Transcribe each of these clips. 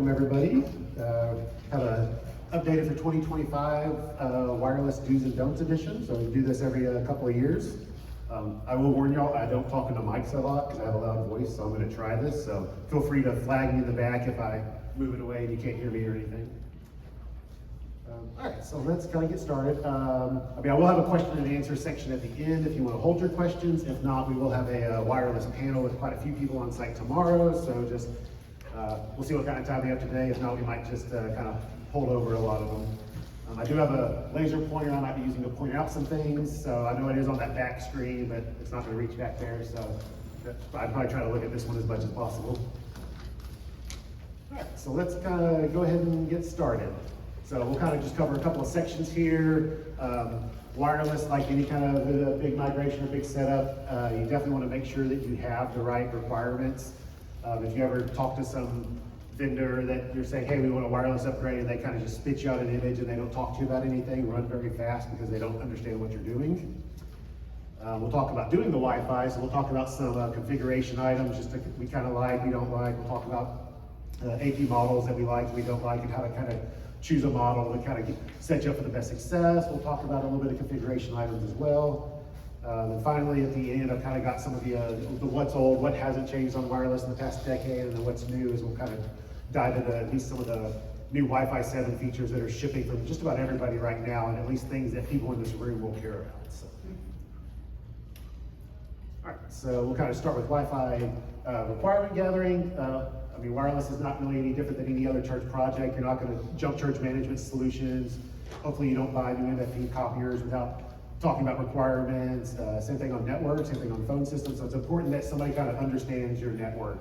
welcome everybody. Have a updated for 2025 wireless do's and don'ts edition. So we do this every couple of years. I will warn y'all, I don't talk into mics a lot because I have a loud voice, so I'm going to try this. So feel free to flag me in the back if I move it away and you can't hear me or anything. All right, so let's kind of get started. I will have a question and answer section at the end if you want to hold your questions. If not, we will have a wireless panel with quite a few people on site tomorrow. So just, we'll see what kind of time we have today. If not, we might just kind of hold over a lot of them. I do have a laser pointer I might be using to point out some things. So I know it is on that back screen, but it's not going to reach back there. So I'd probably try to look at this one as much as possible. All right, so let's kind of go ahead and get started. So we'll kind of just cover a couple of sections here. Wireless, like any kind of big migration or big setup, you definitely want to make sure that you have the right requirements. If you ever talk to some vendor that you're saying, hey, we want a wireless upgrade, and they kind of just spit you out an image and they don't talk to you about anything, run very fast because they don't understand what you're doing. We'll talk about doing the Wi-Fi, so we'll talk about some configuration items, just we kind of like, we don't like. We'll talk about AP models that we like, we don't like, and how to kind of choose a model to kind of set you up for the best success. We'll talk about a little bit of configuration items as well. And finally, at the end, I've kind of got some of the what's old, what hasn't changed on wireless in the past decade, and then what's new is we'll kind of dive into at least some of the new Wi-Fi 7 features that are shipping from just about everybody right now, and at least things that people in this room will care about. So. All right, so we'll kind of start with Wi-Fi requirement gathering. Wireless is not really any different than any other church project. You're not going to jump church management solutions. Hopefully you don't buy new MFP copiers without talking about requirements. Same thing on network, same thing on phone systems. So it's important that somebody kind of understands your network.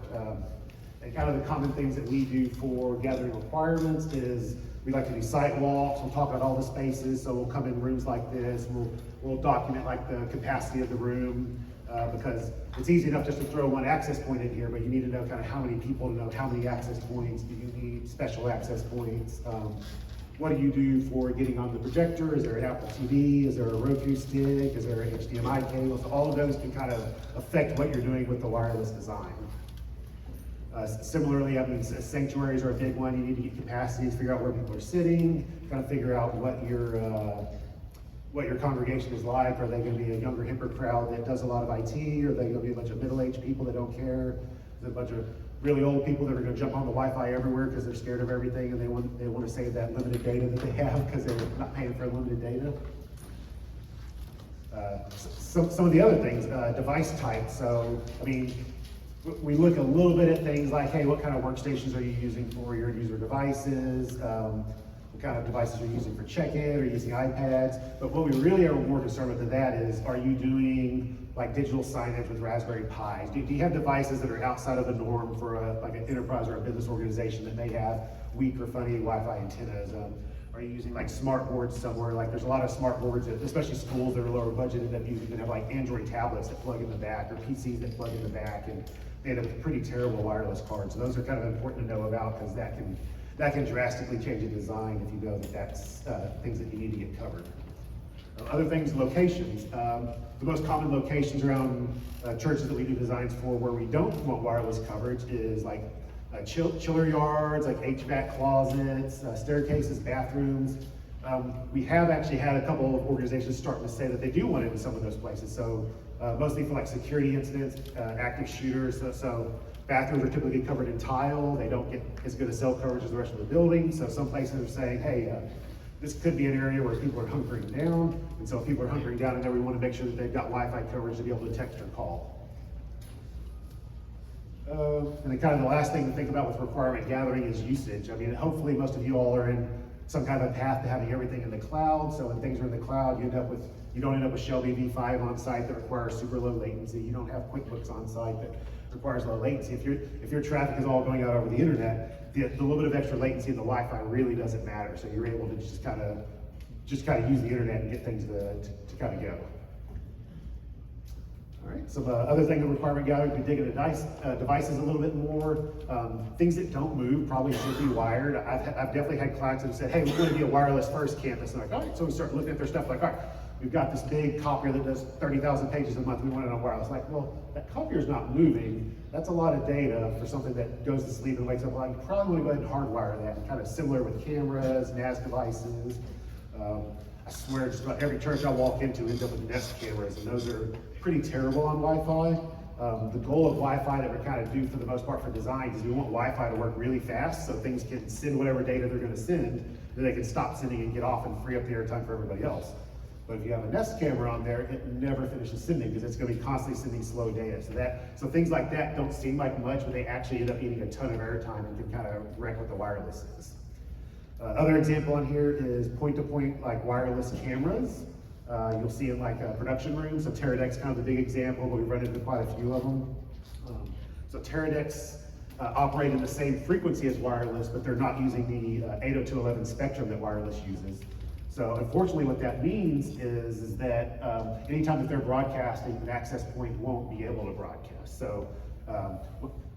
And kind of the common things that we do for gathering requirements is we like to do site walks. We'll talk about all the spaces. So we'll come in rooms like this. We'll document like the capacity of the room. Because it's easy enough just to throw one access point in here, but you need to know kind of how many people to know how many access points. Do you need special access points? What do you do for getting on the projector? Is there an Apple TV? Is there a Roku stick? Is there an HDMI cable? So all of those can kind of affect what you're doing with the wireless design. Similarly, sanctuaries are a big one. You need to get capacities, figure out where people are sitting, kind of figure out what your congregation is like. Are they going to be a younger, hipper crowd that does a lot of IT? Or are they going to be a bunch of middle-aged people that don't care? Is it a bunch of really old people that are going to jump on the Wi-Fi everywhere because they're scared of everything and they want to save that limited data that they have because they're not paying for unlimited data? Some of the other things, device type. So, we look a little bit at things like, hey, what kind of workstations are you using for your user devices? What kind of devices are you using for check-in? Are you using iPads? But what we really are more concerned with that is, are you doing like digital signage with Raspberry Pis? Do you have devices that are outside of the norm for like an enterprise or a business organization that may have weak or funny Wi-Fi antennas? Are you using like smart boards somewhere? Like there's a lot of smart boards, especially schools that are lower budget, end up using that have like Android tablets that plug in the back or PCs that plug in the back, and they end up with pretty terrible wireless cards. So those are kind of important to know about because that can drastically change a design if you know that that's things that you need to get covered. Other things, locations. The most common locations around churches that we do designs for where we don't want wireless coverage is like chiller yards, like HVAC closets, staircases, bathrooms. We have actually had a couple of organizations starting to say that they do want it in some of those places. So mostly for like security incidents, active shooters. So bathrooms are typically covered in tile. They don't get as good a cell coverage as the rest of the building. So some places are saying, hey, this could be an area where people are hunkering down. And so if people are hunkering down in there, we want to make sure that they've got Wi-Fi coverage to be able to text or call. And then kind of the last thing to think about with requirement gathering is usage. Hopefully most of you all are in some kind of a path to having everything in the cloud. So when things are in the cloud, you don't end up with Shelby V5 on site that requires super low latency. You don't have QuickBooks on site that requires low latency. If your traffic is all going out over the internet, the little bit of extra latency in the Wi-Fi really doesn't matter. So you're able to just kind of use the internet and get things to kind of go. All right, so the other thing in requirement gathering, we dig into devices a little bit more. Things that don't move probably should be wired. I've definitely had clients that have said, hey, we're going to be a wireless first campus. And they're like, all right, so we start looking at their stuff like, all right, we've got this big copier that does 30,000 pages a month, we want it on wireless. Like, well, that copier's not moving. That's a lot of data for something that goes to sleep and wakes up. Like, you probably want to go ahead and hardwire that, kind of similar with cameras, NAS devices. I swear just about every church I walk into ends up with Nest cameras, and those are pretty terrible on Wi-Fi. The goal of Wi-Fi that we kind of do for the most part for design is we want Wi-Fi to work really fast so things can send whatever data they're going to send, then they can stop sending and get off and free up the airtime for everybody else. But if you have a Nest camera on there, it never finishes sending because it's going to be constantly sending slow data. So things like that don't seem like much, but they actually end up eating a ton of airtime and can kind of wreck what the wireless is. Other example on here is point-to-point like wireless cameras. You'll see in like a production room. So Teradek's kind of the big example, but we've run into quite a few of them. So Teradek's operate in the same frequency as wireless, but they're not using the 802.11 spectrum that wireless uses. So unfortunately what that means is that anytime that they're broadcasting, an access point won't be able to broadcast. So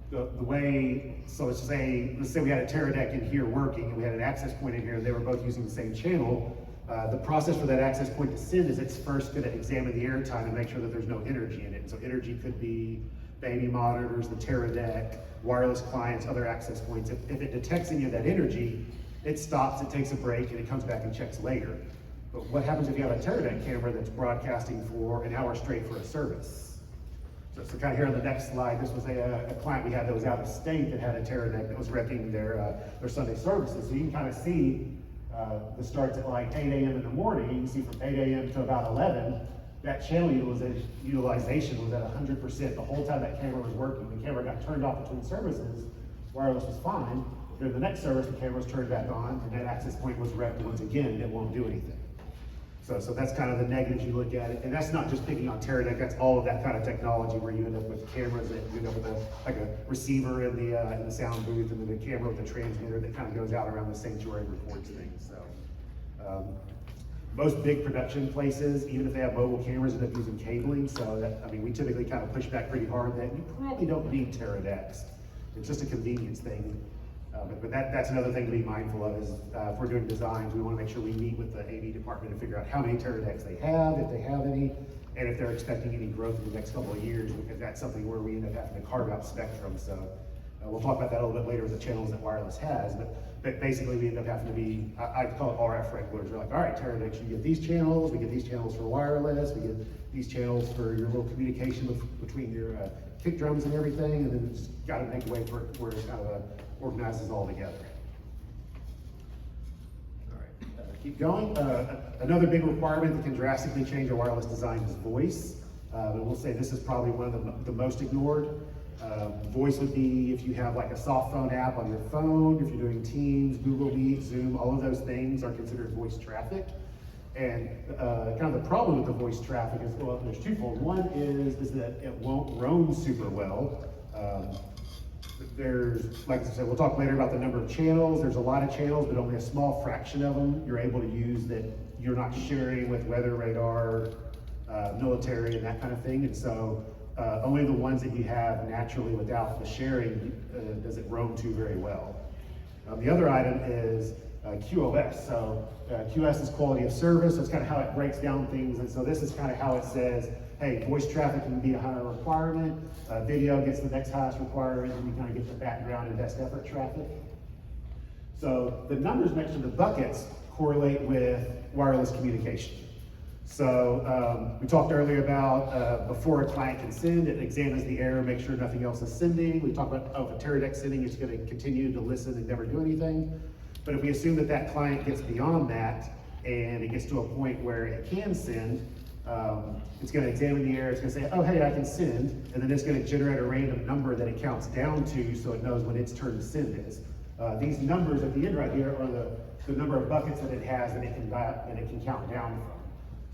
let's say we had a Teradek in here working and we had an access point in here and they were both using the same channel. The process for that access point to send is it's first going to examine the airtime and make sure that there's no energy in it. And so energy could be Bema monitors, the Teradek, wireless clients, other access points. If it detects any of that energy, it stops, it takes a break, and it comes back and checks later. But what happens if you have a Teradek camera that's broadcasting for an hour straight for a service? So kind of here on the next slide, this was a client we had that was out of state that had a Teradek that was wrecking their Sunday services. So you can kind of see this starts at like 8 a.m. in the morning. You can see from 8 a.m. to about 11, that channel utilization was at 100%. The whole time that camera was working, the camera got turned off between services, wireless was fine. During the next service, the camera was turned back on, and that access point was wrecked once again, and it won't do anything. So that's kind of the negatives you look at it, and that's not just picking on Teradek, that's all of that kind of technology where you end up with cameras that you end up with a receiver in the sound booth, and then a camera with a transmitter that kind of goes out around the sanctuary and records things. So most big production places, even if they have mobile cameras, end up using cabling. So we typically kind of push back pretty hard that you probably don't need Teradeks. It's just a convenience thing. But that's another thing to be mindful of is if we're doing designs, we want to make sure we meet with the AV department to figure out how many Teradeks they have, if they have any, and if they're expecting any growth in the next couple of years, because that's something where we end up having to carve out spectrum. So we'll talk about that a little bit later with the channels that wireless has, but basically we end up having to be, I call it RF regulators. We're like, all right, Teradeks, you get these channels, we get these channels for wireless, we get these channels for your little communication between your kick drums and everything, and then just got to make a way for where it kind of organizes all together. All right, keep going. Another big requirement that can drastically change a wireless design is voice. And we'll say this is probably one of the most ignored. Voice would be if you have like a soft phone app on your phone, if you're doing Teams, Google Meet, Zoom, all of those things are considered voice traffic. And kind of the problem with the voice traffic is, well, there's twofold. One is that it won't roam super well. There's, like I said, we'll talk later about the number of channels. There's a lot of channels, but only a small fraction of them you're able to use that you're not sharing with weather radar, military, and that kind of thing. And so only the ones that you have naturally without the sharing does it roam to very well. The other item is QoS. So QoS is quality of service. That's kind of how it breaks down things. And so this is kind of how it says, hey, voice traffic can be a higher requirement. Video gets the next highest requirement, and you kind of get the background and best effort traffic. So the numbers next to the buckets correlate with wireless communication. So we talked earlier about before a client can send, it examines the error, makes sure nothing else is sending. We talked about, if a Teradek sending, it's going to continue to listen and never do anything. But if we assume that that client gets beyond that and it gets to a point where it can send, it's going to examine the error, it's going to say, oh, hey, I can send, and then it's going to generate a random number that it counts down to so it knows when its turn to send is. These numbers at the end right here are the number of buckets that it has that it can count down from.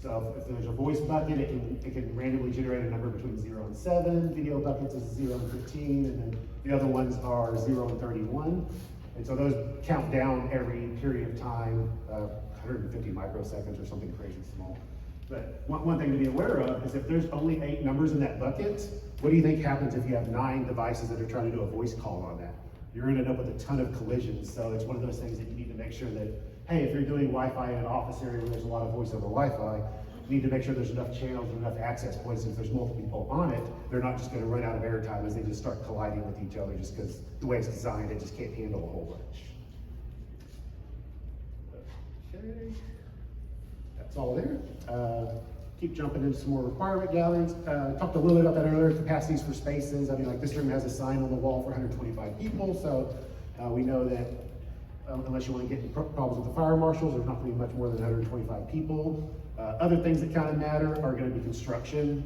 So if there's a voice bucket, it can randomly generate a number between 0 and 7. Video buckets is 0 and 15, and then the other ones are 0 and 31. And so those count down every period of time, 150 microseconds or something crazy small. But one thing to be aware of is if there's only 8 numbers in that bucket, what do you think happens if you have 9 devices that are trying to do a voice call on that? You're going to end up with a ton of collisions. So it's one of those things that you need to make sure that, hey, if you're doing Wi-Fi in an office area where there's a lot of voice over Wi-Fi, need to make sure there's enough channels and enough access points. If there's multiple people on it, they're not just gonna run out of airtime as they just start colliding with each other, just because the way it's designed, it just can't handle a whole bunch. Okay, that's all there. Keep jumping into some more requirement galleries. Talked a little bit about that earlier, capacities for spaces. I mean, like this room has a sign on the wall for 125 people, so we know that unless you want to get in problems with the fire marshals, there's not going to be much more than 125 people. Other things that kind of matter are going to be construction.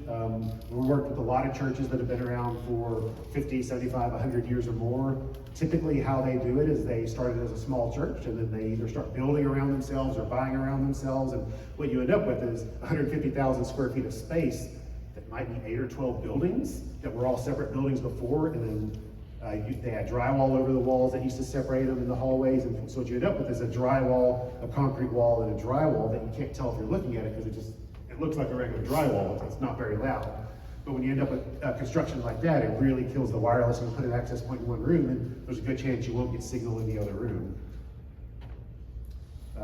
We worked with a lot of churches that have been around for 50, 75, 100 years or more. Typically how they do it is they started as a small church and then they either start building around themselves or buying around themselves, and what you end up with is 150,000 square feet of space that might be 8 or 12 buildings that were all separate buildings before, and then they had drywall over the walls that used to separate them in the hallways, and so what you end up with is a drywall, a concrete wall, and a drywall that you can't tell if you're looking at it because it looks like a regular drywall. It's not very loud. But when you end up with construction like that, it really kills the wireless, and you put an access point in one room, and there's a good chance you won't get signal in the other room.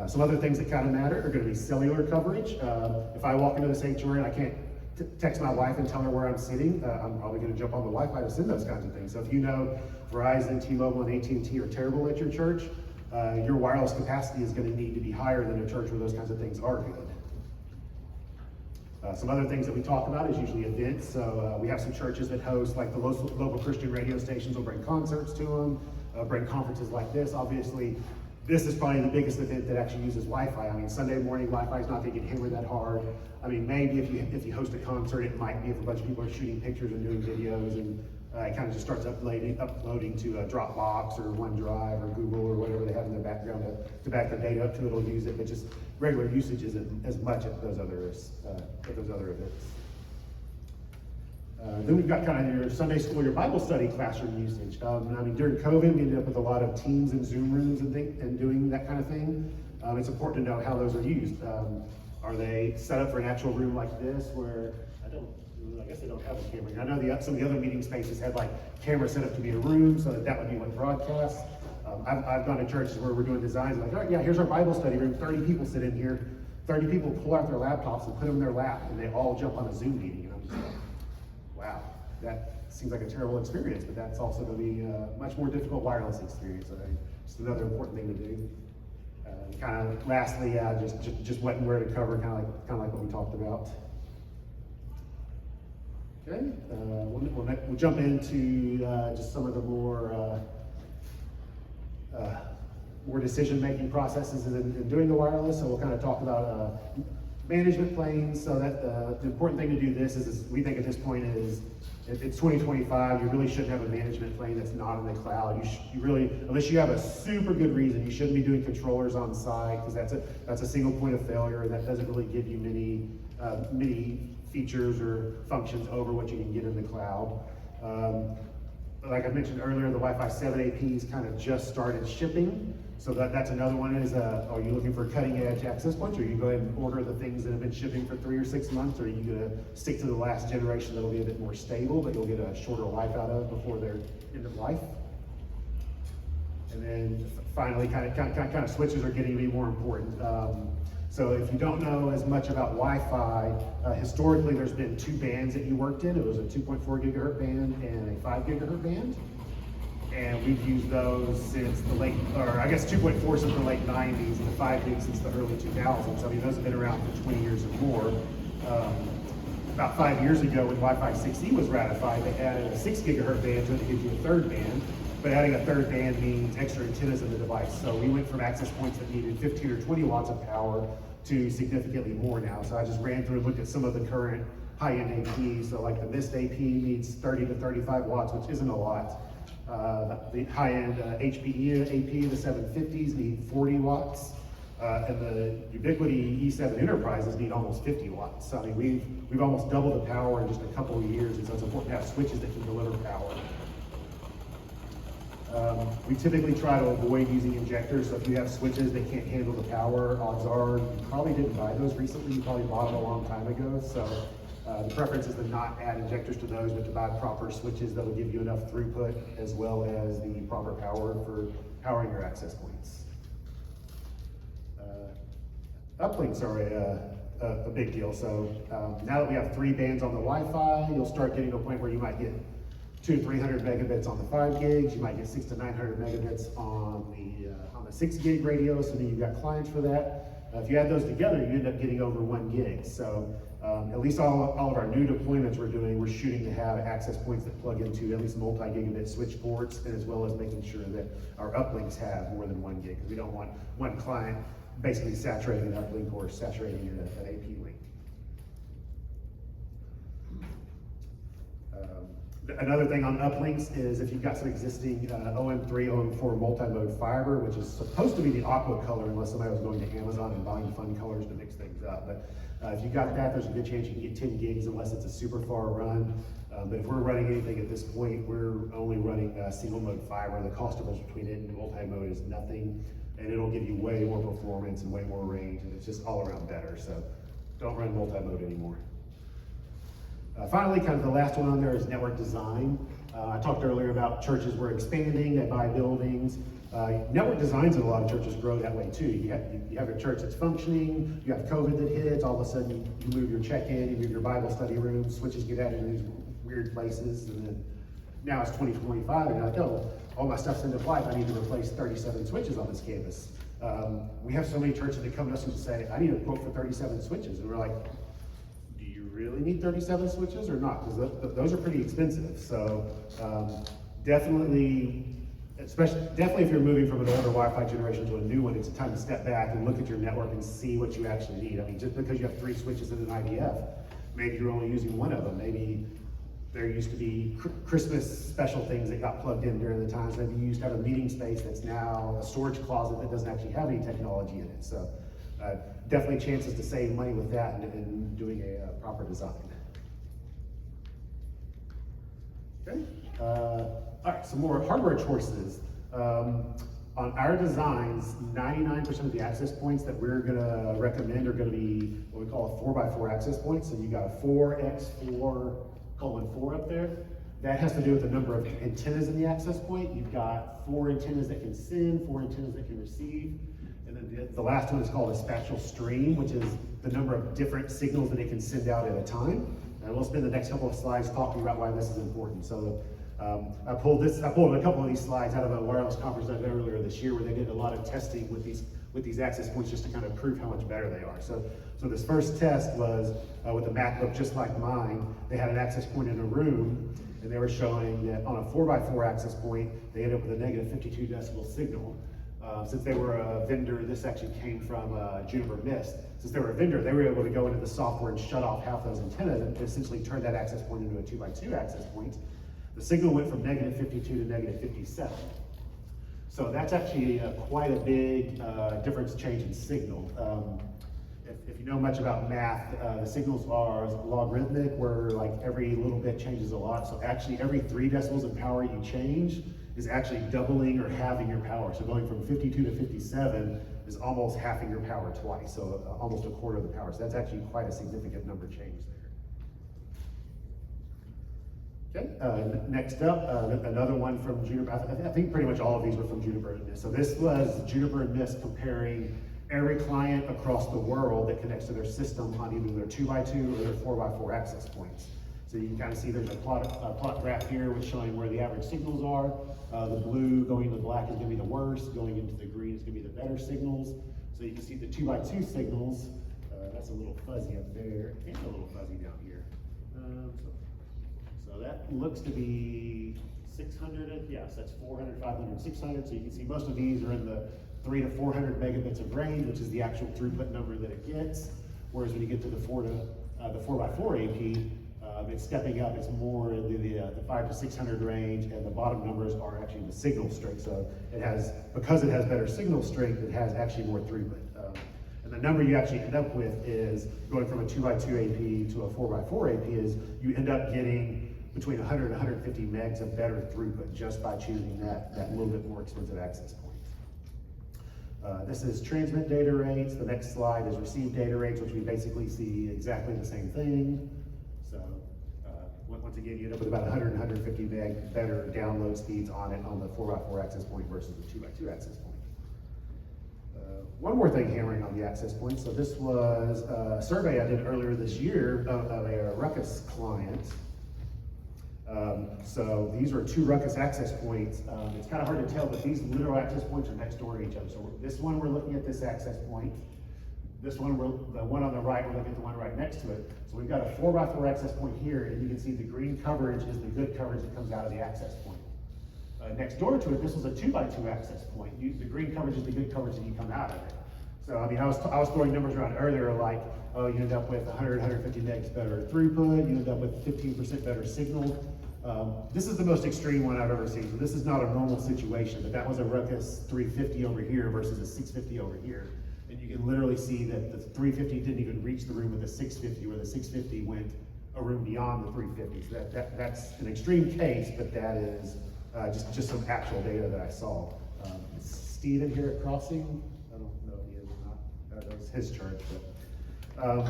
Some other things that kind of matter are going to be cellular coverage. If I walk into the sanctuary and I can't text my wife and tell her where I'm sitting, I'm probably going to jump on the Wi-Fi to send those kinds of things. So if you know Verizon, T-Mobile, and AT&T are terrible at your church, your wireless capacity is going to need to be higher than a church where those kinds of things are good. Some other things that we talk about is usually events. So we have some churches that host, like the local Christian radio stations will bring concerts to them, bring conferences like this. Obviously, this is probably the biggest event that actually uses Wi-Fi. I mean, Sunday morning Wi-Fi is not going to get hammered that hard. I mean, maybe if you host a concert, it might be if a bunch of people are shooting pictures and doing videos, and it kind of just starts uploading to a Dropbox or OneDrive or Google or whatever they have in the background to back the data up to. It'll use it, but just regular usage isn't as much at those other events. Then we've got kind of your Sunday school, your Bible study classroom usage. I mean, during COVID, we ended up with a lot of Teams and Zoom rooms and doing that kind of thing. It's important to know how those are used. Are they set up for an actual room like this where, I guess they don't have a camera. I know some of the other meeting spaces had like camera set up to be a room, so that would be what broadcasts. I've gone to churches where we're doing designs like, oh yeah, here's our Bible study room, 30 people sit in here. 30 people pull out their laptops and put them in their lap, and they all jump on a Zoom meeting. And I'm just like, wow, that seems like a terrible experience, but that's also going to be a much more difficult wireless experience. So just another important thing to do. Kind of lastly, just what and where to cover, kind of like what we talked about. Okay, we'll jump into just some of the more decision-making processes in doing the wireless. So we'll kind of talk about management planes. So that the important thing to do this is we think at this point is it's 2025. You really shouldn't have a management plane that's not in the cloud. You really, unless you have a super good reason, you shouldn't be doing controllers on site, because that's a single point of failure, and that doesn't really give you many features or functions over what you can get in the cloud. Like I mentioned earlier, the Wi-Fi 7 APs kind of just started shipping. So that's another one is, are you looking for cutting edge access points, or are you go ahead and order the things that have been shipping for 3 or 6 months, or are you gonna stick to the last generation that'll be a bit more stable, but you'll get a shorter life out of before their end of life? And then finally, kind of switches are getting to be more important. So if you don't know as much about Wi-Fi, historically there's been 2 bands that you worked in. It was a 2.4 gigahertz band and a 5 gigahertz band. And we've used those since the late, or I guess 2.4 since the late 90s, and the 5 gig since the early 2000s. I mean, those have been around for 20 years or more. About 5 years ago, when Wi-Fi 6E was ratified, they added a 6 gigahertz band to it to give you a 3rd band. But adding a 3rd band means extra antennas in the device. So we went from access points that needed 15 or 20 watts of power to significantly more now. So I just ran through and looked at some of the current high-end APs. So like the Mist AP needs 30 to 35 watts, which isn't a lot. The high-end HPE AP, the 750s need 40 watts. And the Ubiquiti E7 Enterprises need almost 50 watts. So I mean, we've almost doubled the power in just a couple of years, and so it's important to have switches that can deliver power. We typically try to avoid using injectors, so if you have switches that can't handle the power, odds are you probably didn't buy those recently, you probably bought them a long time ago. So the preference is to not add injectors to those, but to buy proper switches that will give you enough throughput as well as the proper power for powering your access points. Uplinks are a big deal. So now that we have 3 bands on the Wi-Fi, you'll start getting to a point where you might get 200 to 300 megabits on the 5 gigs. You might get 600 to 900 megabits on the 6 gig radio. So then you've got clients for that. If you add those together, you end up getting over 1 gig. So at least all of our new deployments we're shooting to have access points that plug into at least multi-gigabit switch ports, and as well as making sure that our uplinks have more than 1 gig, because we don't want one client basically saturating an uplink or saturating an AP link. Another thing on uplinks is if you've got some existing OM3, OM4 multi-mode fiber, which is supposed to be the aqua color unless somebody was going to Amazon and buying fun colors to mix things up. But if you've got that, there's a good chance you can get 10 gigs unless it's a super far run. But if we're running anything at this point, we're only running single mode fiber. The cost difference between it and multi-mode is nothing, and it'll give you way more performance and way more range, and it's just all around better. So don't run multi-mode anymore. Finally, kind of the last one on there is network design. I talked earlier about churches were expanding, they buy buildings. Network designs in a lot of churches grow that way too. You have a church that's functioning, you have COVID that hits, all of a sudden you move your check-in, you move your Bible study room, switches get added in these weird places, and then now it's 2025 and you're like, oh, all my stuff's end of life, I need to replace 37 switches on this campus. We have so many churches that come to us and say, I need a quote for 37 switches, and we're like, really need 37 switches or not? Because those are pretty expensive. So definitely if you're moving from an older Wi-Fi generation to a new one, it's time to step back and look at your network and see what you actually need. I mean, just because you have 3 switches in an IDF, maybe you're only using 1 of them. Maybe there used to be Christmas special things that got plugged in during the times. Maybe you used to have a meeting space that's now a storage closet that doesn't actually have any technology in it. So definitely chances to save money with that and doing a proper design. Okay. All right, some more hardware choices. On our designs, 99% of the access points that we're gonna recommend are gonna be what we call a 4x4 access point. So you got a 4x4:4 up there. That has to do with the number of antennas in the access point. You've got 4 antennas that can send, 4 antennas that can receive. And then the last one is called a spatial stream, which is the number of different signals that it can send out at a time. And we'll spend the next couple of slides talking about why this is important. So I pulled a couple of these slides out of a wireless conference I did earlier this year where they did a lot of testing with these access points just to kind of prove how much better they are. So this first test was with a MacBook just like mine. They had an access point in a room, and they were showing that on a 4x4 access point, they ended up with a negative 52 decibel signal. Since they were a vendor, this actually came from Juniper Mist. Since they were a vendor, they were able to go into the software and shut off half those antennas and essentially turn that access point into a 2x2 access point. The signal went from negative 52 to negative 57. So that's actually quite a big difference change in signal. If you know much about math, the signals are logarithmic, where like every little bit changes a lot. So actually every 3 decibels in power you change is actually doubling or halving your power. So going from 52 to 57 is almost halving your power twice, so almost a quarter of the power. So that's actually quite a significant number change there. Okay, next up, another one from Juniper. I think pretty much all of these were from Juniper and Mist. So this was Juniper and Mist comparing every client across the world that connects to their system on either their 2x2 or their 4x4 access points. So you can kind of see there's a plot graph here which showing where the average signals are. The blue going into the black is going to be the worst, going into the green is going to be the better signals. So you can see the 2x2 signals, that's a little fuzzy up there, and a little fuzzy down here. So that looks to be 600, yes, that's 400, 500, 600. So you can see most of these are in the 300 to 400 megabits of range, which is the actual throughput number that it gets. Whereas when you get to the 4x4 AP, it's stepping up. It's more in the 500 to 600 range, and the bottom numbers are actually the signal strength. So because it has better signal strength, it has actually more throughput. And the number you actually end up with is going from a 2x2 AP to a 4x4 AP is you end up getting between 100 and 150 megs of better throughput just by choosing that little bit more expensive access point. This is transmit data rates. The next slide is receive data rates, which we basically see exactly the same thing. So once again, you end up with about 100 and 150 meg better download speeds on it on the 4x4 access point versus the 2x2 access point. One more thing hammering on the access points. So this was a survey I did earlier this year of a Ruckus client. So these are 2 Ruckus access points. It's kind of hard to tell, but these literal access points are next door to each other. So this one, we're looking at this access point. This one, the one on the right, we're looking at the one right next to it. So we've got a 4x4 access point here, and you can see the green coverage is the good coverage that comes out of the access point. Next door to it, this was a 2x2 access point. The green coverage is the good coverage that you come out of it. So I mean, I was throwing numbers around earlier, like, oh, you end up with 100, 150 megs better throughput, you end up with 15% better signal. This is the most extreme one I've ever seen. So this is not a normal situation, but that was a Ruckus 350 over here versus a 650 over here. And you can literally see that the 350 didn't even reach the room with the 650, where the 650 went a room beyond the 350. So that's an extreme case, but that is just some actual data that I saw. Is Steven here at Crossing? I don't know if he is or not. That was his church, but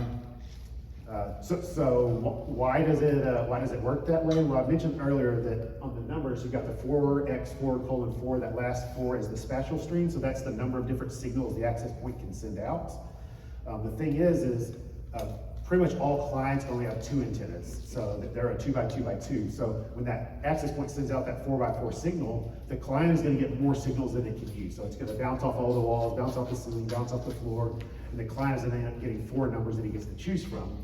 so why does it work that way? Well, I mentioned earlier that on the numbers, you've got the 4x4:4, that last 4 is the spatial stream, so that's the number of different signals the access point can send out. The thing is pretty much all clients only have 2 antennas, so they're a 2x2x2. So when that access point sends out that 4x4 signal, the client is going to get more signals than it can use. So it's going to bounce off all the walls, bounce off the ceiling, bounce off the floor, and the client is going to end up getting 4 numbers that he gets to choose from.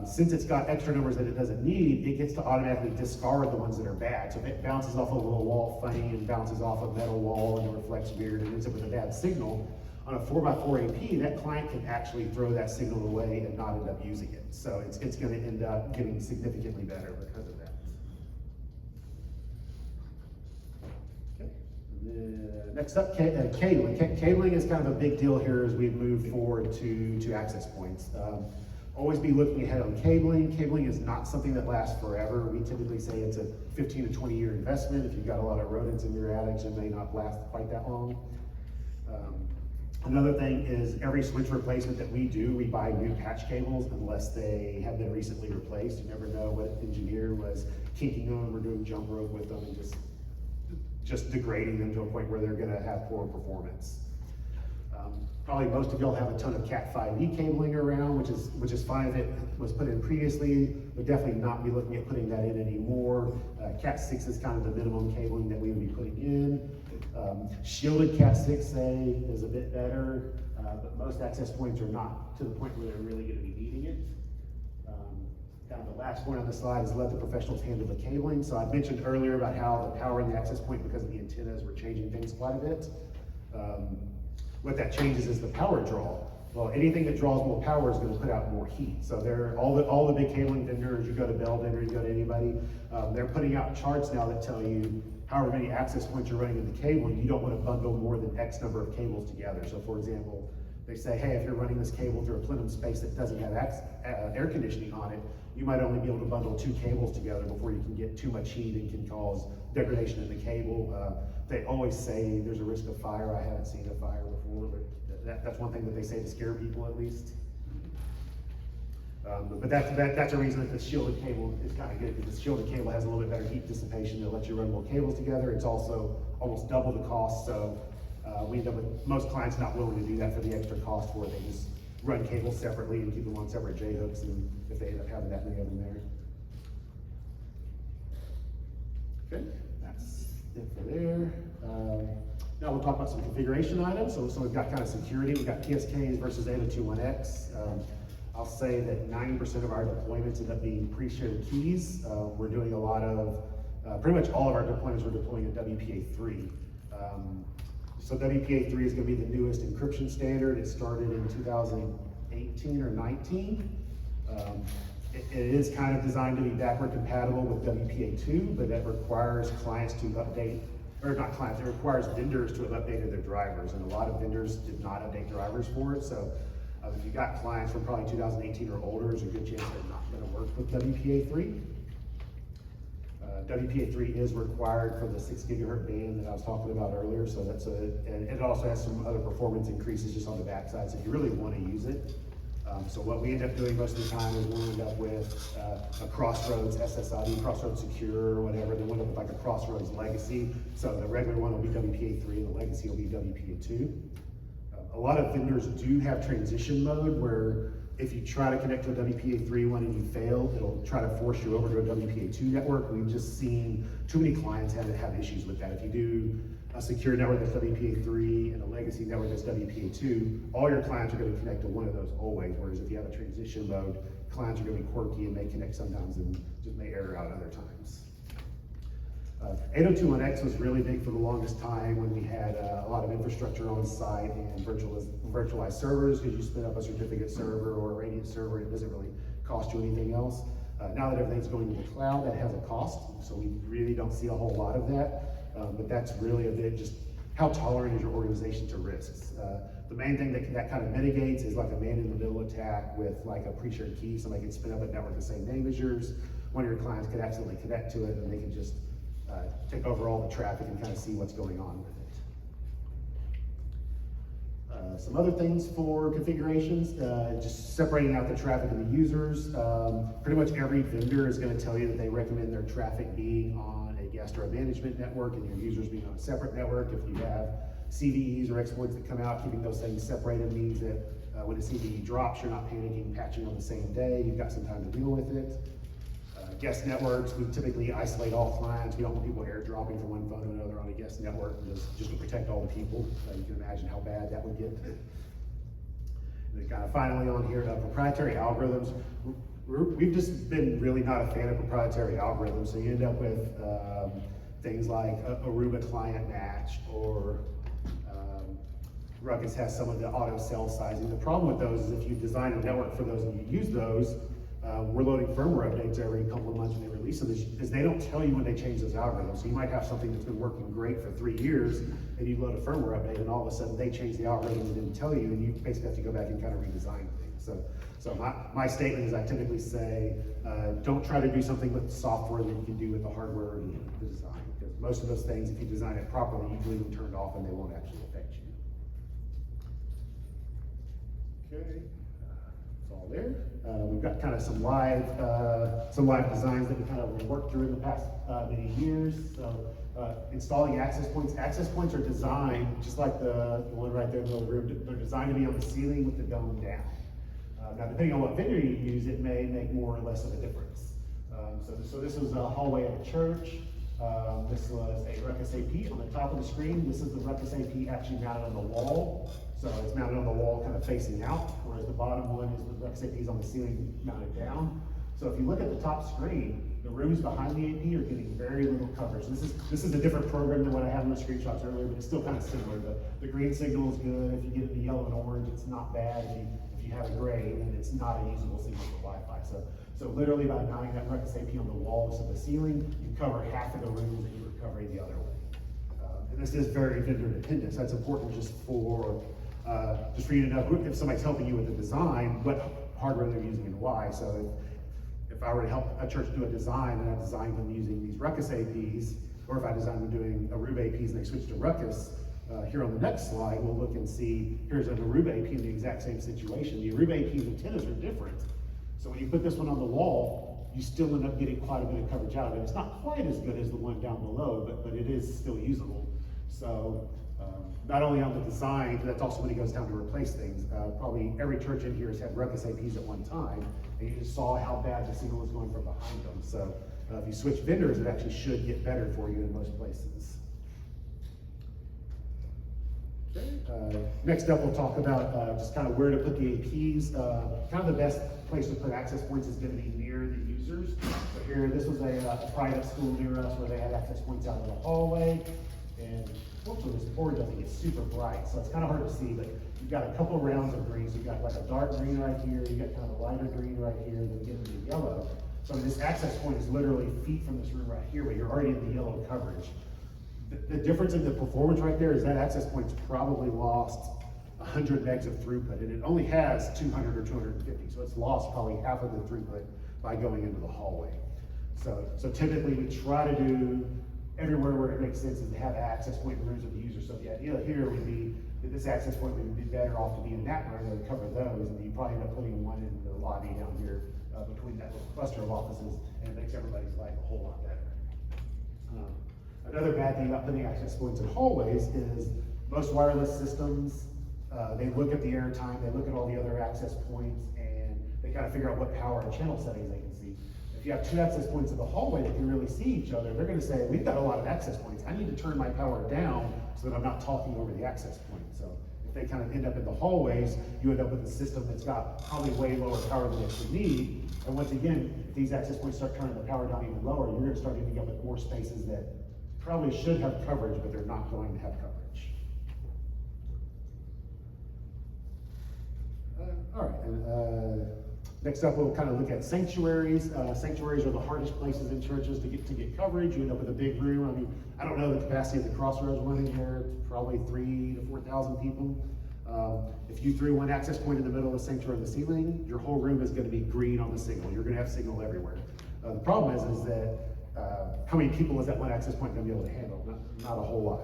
Since it's got extra numbers that it doesn't need, it gets to automatically discard the ones that are bad. So if it bounces off a little wall funny and bounces off a metal wall and it reflects weird and ends up with a bad signal, on a 4x4 AP, that client can actually throw that signal away and not end up using it. So it's going to end up getting significantly better because of that. Okay. Next up, cabling. Cabling is kind of a big deal here as we move forward to access points. Always be looking ahead on cabling. Cabling is not something that lasts forever. We typically say it's a 15 to 20 year investment. If you've got a lot of rodents in your attics, it may not last quite that long. Another thing is every switch replacement that we do, we buy new patch cables unless they have been recently replaced. You never know what engineer was kinking them or doing jump rope with them and just degrading them to a point where they're gonna have poor performance. Probably most of y'all have a ton of Cat 5e cabling around, which is fine if it was put in previously, but definitely not be looking at putting that in anymore. Cat 6 is kind of the minimum cabling that we would be putting in. Shielded Cat 6A is a bit better, but most access points are not to the point where they're really going to be needing it. Kind of the last point on the slide is let the professionals handle the cabling. So I mentioned earlier about how the power in the access point, because of the antennas, we're changing things quite a bit. What that changes is the power draw. Well, anything that draws more power is going to put out more heat. So all the big cabling vendors, you go to Bell vendor, you go to anybody, they're putting out charts now that tell you however many access points you're running in the cabling. You don't want to bundle more than X number of cables together. So for example, they say, hey, if you're running this cable through a plenum space that doesn't have air conditioning on it, you might only be able to bundle 2 cables together before you can get too much heat and can cause degradation in the cable. They always say there's a risk of fire. I haven't seen a fire before, but that's one thing that they say to scare people at least. But that's a reason that the shielded cable is kind of good, because the shielded cable has a little bit better heat dissipation. It lets you run more cables together. It's also almost double the cost, so we end up with most clients not willing to do that for the extra cost, where they just run cables separately and keep them on separate J-hooks, and if they end up having that many of them there. Okay, that's it for there. Now we'll talk about some configuration items. So we've got kind of security. We've got PSKs versus 802.1x. I'll say that 90% of our deployments end up being pre-shared keys. We're doing a lot of, pretty much all of our deployments we're deploying at WPA3. So WPA3 is going to be the newest encryption standard. It started in 2018 or 19. It is kind of designed to be backward compatible with WPA2, but that requires clients to update, or not clients, it requires vendors to have updated their drivers, and a lot of vendors did not update drivers for it. So if you got clients from probably 2018 or older, there's a good chance they're not going to work with WPA3. WPA3 is required for the 6 gigahertz band that I was talking about earlier, so and it also has some other performance increases just on the backside, so if you really want to use it. So what we end up doing most of the time is we'll end up with a Crossroads SSID, Crossroads Secure or whatever, then we'll end up with like a Crossroads Legacy. So the regular one will be WPA3 and the Legacy will be WPA2. A lot of vendors do have transition mode where if you try to connect to a WPA3 one and you fail, it'll try to force you over to a WPA2 network. We've just seen too many clients have issues with that. If you do a secure network that's WPA3 and a legacy network that's WPA2, all your clients are going to connect to one of those always, whereas if you have a transition mode, clients are going to be quirky and may connect sometimes and just may error out other times. 802.1x was really big for the longest time when we had a lot of infrastructure on site and virtualized servers, because you spin up a certificate server or a radiant server, it doesn't really cost you anything else. Now that everything's going to the cloud, that has a cost, so we really don't see a whole lot of that. But that's really a bit just how tolerant is your organization to risks. The main thing that kind of mitigates is like a man-in-the-middle attack with like a pre-shared key. Somebody can spin up a network the same name as yours. One of your clients could accidentally connect to it and they can just take over all the traffic and kind of see what's going on with it. Some other things for configurations, just separating out the traffic and the users. Pretty much every vendor is going to tell you that they recommend their traffic being on a guest or a management network and your users being on a separate network. If you have CVEs or exploits that come out, keeping those things separated means that when a CVE drops, you're not panicking, patching on the same day. You've got some time to deal with it. Guest networks, we typically isolate all clients. We don't want people airdropping from one phone to another on a guest network just to protect all the people. You can imagine how bad that would get. And then kind of finally on here, proprietary algorithms. We've just been really not a fan of proprietary algorithms, so you end up with things like Aruba client match, or Ruckus has some of the auto cell sizing. The problem with those is if you design a network for those and you use those, we're loading firmware updates every couple of months when they release them, because they don't tell you when they change those algorithms. So you might have something that's been working great for 3 years, and you load a firmware update, and all of a sudden they change the algorithm and didn't tell you, and you basically have to go back and kind of redesign things. So my statement is I typically say, don't try to do something with the software that you can do with the hardware and the design, because most of those things, if you design it properly, you can leave them turned off and they won't actually affect you. Okay. All there. We've got kind of some live designs that we kind of worked through in the past many years. So installing access points. Access points are designed just like the one right there in the middle of the room. They're designed to be on the ceiling with the dome down. Now, depending on what vendor you use, it may make more or less of a difference. So this was a hallway at a church. This was a Ruckus AP on the top of the screen. This is the Ruckus AP actually mounted on the wall. So it's mounted on the wall kind of facing out, whereas the bottom one is the Ruckus APs on the ceiling mounted down. So if you look at the top screen, the rooms behind the AP are getting very little coverage. This is a different program than what I had in the screenshots earlier, but it's still kind of similar. The green signal is good. If you get the yellow and orange, it's not bad. If you have a gray, then it's not a usable signal for Wi-Fi. So literally by mounting that Ruckus AP on the walls of the ceiling, you cover half of the rooms that you were covering the other way. And this is very vendor dependent, so that's important just for you to know if somebody's helping you with the design, what hardware they're using and why. So if I were to help a church do a design and I designed them using these Ruckus APs, or if I designed them doing Aruba APs and they switch to Ruckus, here on the next slide, we'll look and see, here's an Aruba AP in the exact same situation. The Aruba AP's antennas are different. So when you put this one on the wall, you still end up getting quite a bit of coverage out of it. It's not quite as good as the one down below, but it is still usable. So not only on the design, but that's also when it goes down to replace things. Probably every church in here has had Ruckus APs at one time, and you just saw how bad the signal was going from behind them. So if you switch vendors, it actually should get better for you in most places. Okay. Next up, we'll talk about just kind of where to put the APs. Kind of the best place to put access points is going to be near the users. So here, this was a private school near us where they had access points out in the hallway. And hopefully this board doesn't get super bright, so it's kind of hard to see, but you've got a couple rounds of greens. You've got like a dark green right here, you've got kind of a lighter green right here, then you get into the yellow. So this access point is literally feet from this room right here, but you're already in the yellow coverage. The difference in the performance right there is that access point's probably lost 100 megs of throughput, and it only has 200 or 250, so it's lost probably half of the throughput by going into the hallway. So typically we try to do everywhere where it makes sense is to have an access point in the rooms of the user. So the idea here would be that this access point would be better off to be in that room and cover those, and you probably end up putting one in the lobby down here between that little cluster of offices, and it makes everybody's life a whole lot better. Another bad thing about putting access points in hallways is most wireless systems They look at the airtime, they look at all the other access points, and they kind of figure out what power and channel settings they can see. If you have two access points in the hallway that can really see each other, they're gonna say, we've got a lot of access points. I need to turn my power down so that I'm not talking over the access point. So if they kind of end up in the hallways, you end up with a system that's got probably way lower power than it should need. And once again, if these access points start turning the power down even lower, you're gonna start ending up with more spaces that probably should have coverage, but they're not going to have coverage. All right, and next up we'll kind of look at sanctuaries. Sanctuaries are the hardest places in churches to get coverage. You end up with a big room. I mean, I don't know the capacity of the Crossroads one in here. It's probably 3,000 to 4,000 people. If you threw one access point in the middle of the sanctuary on the ceiling, your whole room is going to be green on the signal. You're going to have signal everywhere. The problem is that how many people is that one access point going to be able to handle? Not a whole lot.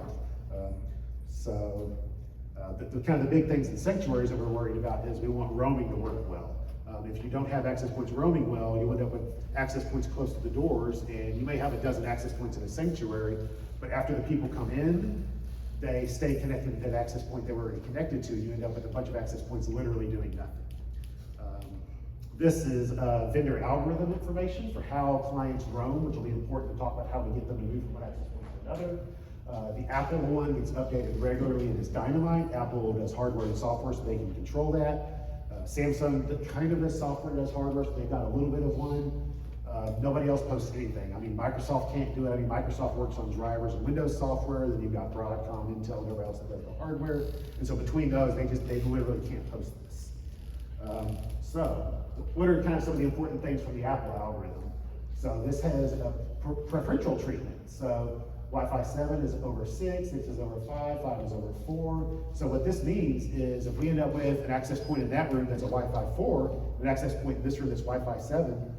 The kind of the big things in sanctuaries that we're worried about is we want roaming to work well. If you don't have access points roaming well, you end up with access points close to the doors, and you may have a dozen access points in a sanctuary, but after the people come in, they stay connected to that access point they were already connected to. You end up with a bunch of access points literally doing nothing. This is vendor algorithm information for how clients roam, which will be important to talk about how we get them to move from one access point to another. The Apple one gets updated regularly and is dynamite. Apple does hardware and software so they can control that. Samsung kind of does software, does hardware, so they've got a little bit of one. Nobody else posts anything. I mean, Microsoft can't do it. I mean, Microsoft works on drivers and Windows software, then you've got Broadcom, Intel, and everybody else that does the hardware. And so between those, they literally can't post this. So what are kind of some of the important things from the Apple algorithm? So this has a preferential treatment. So Wi-Fi 7 is over 6, 6 is over 5, 5 is over 4. So what this means is if we end up with an access point in that room that's a Wi-Fi 4, an access point in this room that's Wi-Fi 7,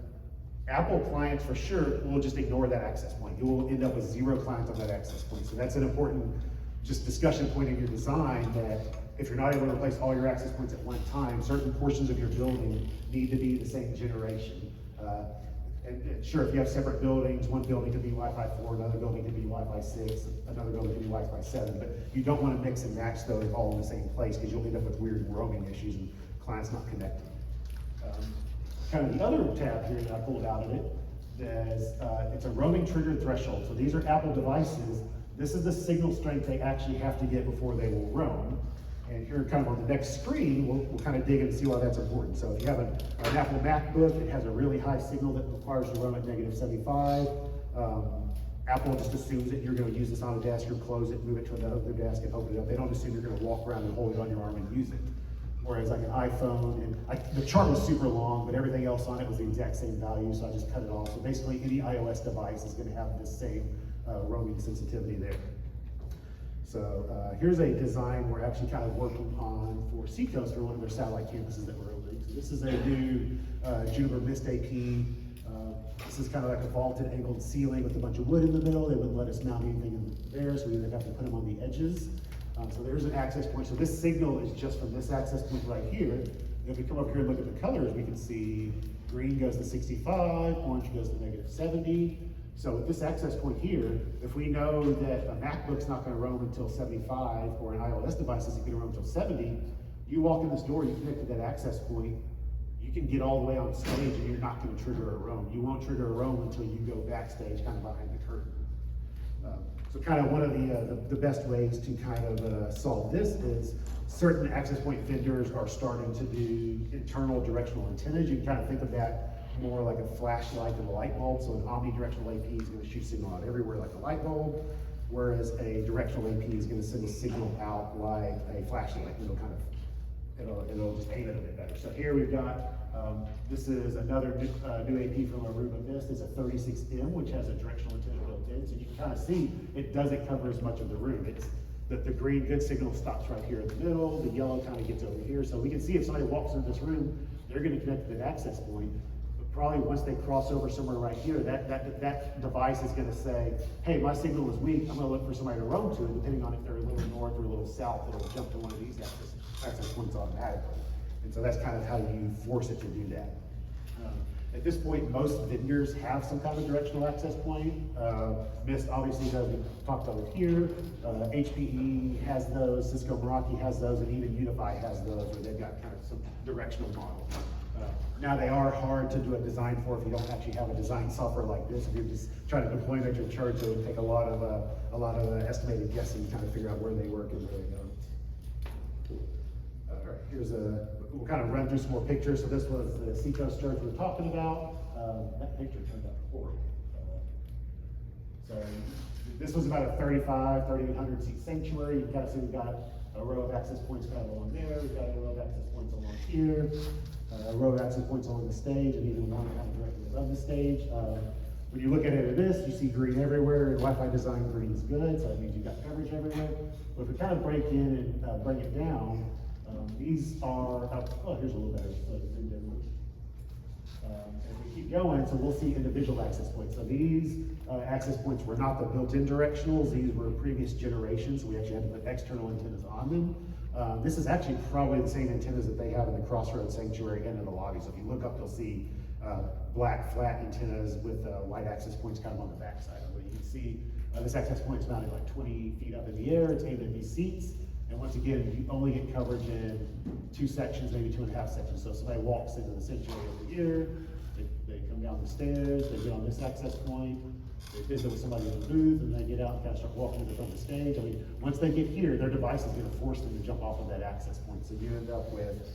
Apple clients for sure will just ignore that access point. You will end up with 0 clients on that access point. So that's an important just discussion point in your design, that if you're not able to replace all your access points at one time, certain portions of your building need to be the same generation. And sure, if you have separate buildings, one building could be Wi-Fi 4, another building could be Wi-Fi 6, another building could be Wi-Fi 7, but you don't want to mix and match those all in the same place because you'll end up with weird roaming issues and clients not connecting. Kind of the other tab here that I pulled out of it is it's a roaming triggered threshold. So these are Apple devices. This is the signal strength they actually have to get before they will roam. And here kind of on the next screen, we'll kind of dig in and see why that's important. So if you have an Apple MacBook, it has a really high signal that requires you to roam at -75. Apple just assumes that you're going to use this on a desk or close it, move it to another desk and open it up. They don't assume you're going to walk around and hold it on your arm and use it. Whereas like an iPhone, and the chart was super long, but everything else on it was the exact same value, so I just cut it off. So basically any iOS device is going to have the same roaming sensitivity there. So here's a design we're actually kind of working on for Seacoast for one of their satellite campuses that we're opening. So this is a new Juniper Mist AP. This is kind of like a vaulted angled ceiling with a bunch of wood in the middle. They wouldn't let us mount anything in there, so we would have to put them on the edges. So there's an access point. So this signal is just from this access point right here. If we come up here and look at the colors, we can see green goes to 65, orange goes to -70. So with this access point here, if we know that a MacBook's not going to roam until 75, or an iOS device isn't going to roam until 70, you walk in this door, you connect to that access point, you can get all the way on stage and you're not going to trigger a roam. You won't trigger a roam until you go backstage, kind of behind the curtain. So kind of one of the best ways to kind of solve this is certain access point vendors are starting to do internal directional antennas. You can kind of think of that more like a flashlight than a light bulb. So an omnidirectional AP is going to shoot signal out everywhere like a light bulb, whereas a directional AP is going to send a signal out like a flashlight. It'll just aim it a bit better. So here we've got, this is another new AP from Aruba Mist. It's a 36M, which has a directional antenna built in. So you can kind of see it doesn't cover as much of the room. It's that the green good signal stops right here in the middle. The yellow kind of gets over here. So we can see if somebody walks into this room, they're going to connect to that access point. But probably once they cross over somewhere right here, that device is going to say, hey, my signal is weak. I'm going to look for somebody to roam to. And depending on if they're a little north or a little south, it'll jump to one of these access points automatically. And so that's kind of how you force it to do that. At this point, most vendors have some kind of directional access point. Mist obviously does, we talked about it here. HPE has those, Cisco Meraki has those, and even Unify has those, where they've got kind of some directional model. Now they are hard to do a design for if you don't actually have a design software like this. If you're just trying to deploy them at your church, it would take a lot of estimated guessing to kind of figure out where they work and where they don't. All right, we'll kind of run through some more pictures. So this was the Seacoast Church we were talking about. That picture turned out horrible. So this was about a 3,800 seat sanctuary. You kind of see we've got a row of access points kind of along there. We've got a row of access points along here. A row of access points along the stage, and even one kind of directly above the stage. When you look at it at this, you see green everywhere, and Wi-Fi design green is good, so that means you've got coverage everywhere. But if we kind of break in and bring it down, these are, here's a little better zoomed in one. As we keep going, so we'll see individual access points. So these access points were not the built-in directionals, these were previous generations, so we actually had to put external antennas on them. This is actually probably the same antennas that they have in the Crossroads Sanctuary and in the lobby. So if you look up, you'll see black flat antennas with white access points kind of on the backside of it. You can see this access point is mounted like 20 feet up in the air. It's aimed at these seats. And once again, you only get coverage in 2 sections, maybe 2.5 sections. So if somebody walks into the sanctuary over here, they come down the stairs, they get on this access point, they visit with somebody in the booth, and they get out and kind of start walking to the front of the stage. I mean, once they get here, their device is going to force them to jump off of that access point. So you end up with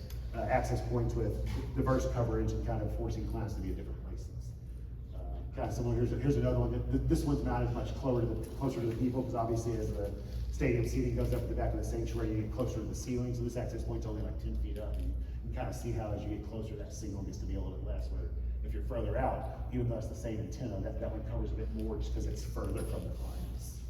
access points with diverse coverage and kind of forcing clients to be at different places. Kind of similar, here's another one. This one's mounted much closer to the people, because obviously as the stadium seating goes up at the back of the sanctuary, you get closer to the ceiling. So this access point's only like 10 feet up. And you can kind of see how as you get closer, that signal gets to be a little bit less. Where if you're further out, even though it's the same antenna, that one covers a bit more just because it's further from the clients.